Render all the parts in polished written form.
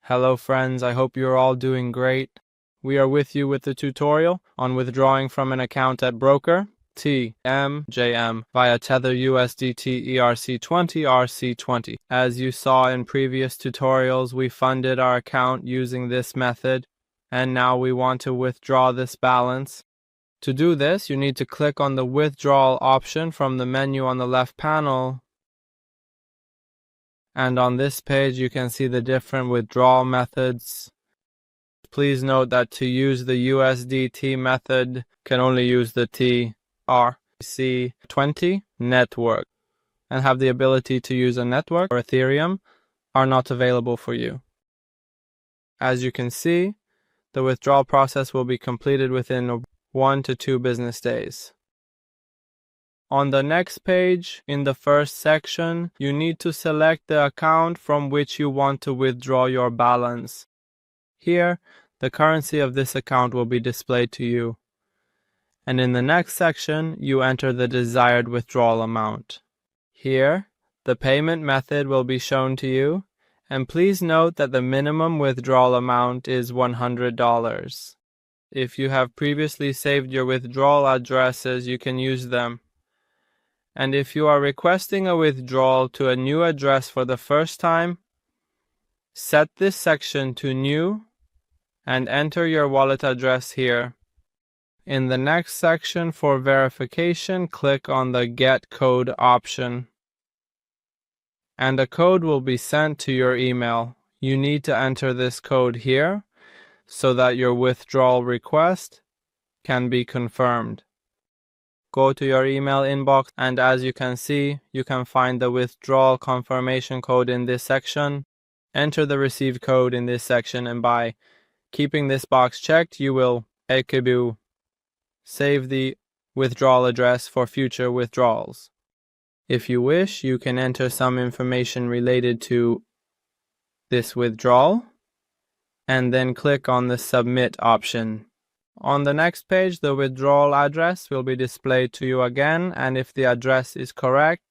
Hello friends, I hope you're all doing great. We are with you with the tutorial on withdrawing from an account at broker TMGM via Tether USDT ERC20 RC20. As you saw in previous tutorials, we funded our account using this method, and now we want to withdraw this balance. To do this, you need to click on the withdrawal option from the menu on the left panel. And on this page, you can see the different withdrawal methods. Please note that to use the USDT method, you can only use the ERC20 network, and have the ability to use a network or Ethereum are not available for you. As you can see, the withdrawal process will be completed within 1 to 2 business days. On the next page, in the first section, you need to select the account from which you want to withdraw your balance. Here, the currency of this account will be displayed to you. And in the next section, you enter the desired withdrawal amount. Here, the payment method will be shown to you, and please note that the minimum withdrawal amount is $100. If you have previously saved your withdrawal addresses, you can use them. And if you are requesting a withdrawal to a new address for the first time, set this section to New and enter your wallet address here. In the next section for verification, click on the Get Code option. And a code will be sent to your email. You need to enter this code here so that your withdrawal request can be confirmed. Go to your email inbox, and as you can see, you can find the withdrawal confirmation code in this section. Enter the received code in this section, and by keeping this box checked, you will save the withdrawal address for future withdrawals. If you wish, you can enter some information related to this withdrawal, and then click on the Submit option. On the next page, the withdrawal address will be displayed to you again, and if the address is correct,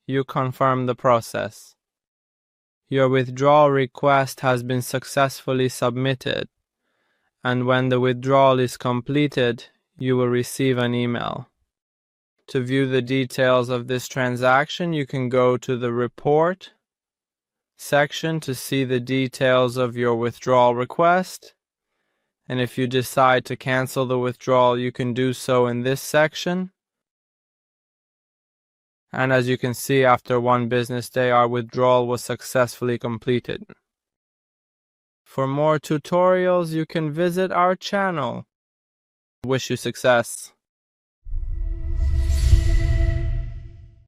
you confirm the process. Your withdrawal request has been successfully submitted, and when the withdrawal is completed, you will receive an email. To view the details of this transaction, you can go to the Report section to see the details of your withdrawal request. And if you decide to cancel the withdrawal, you can do so in this section. And as you can see, after 1 business day, our withdrawal was successfully completed. For more tutorials, you can visit our channel. Wish you success.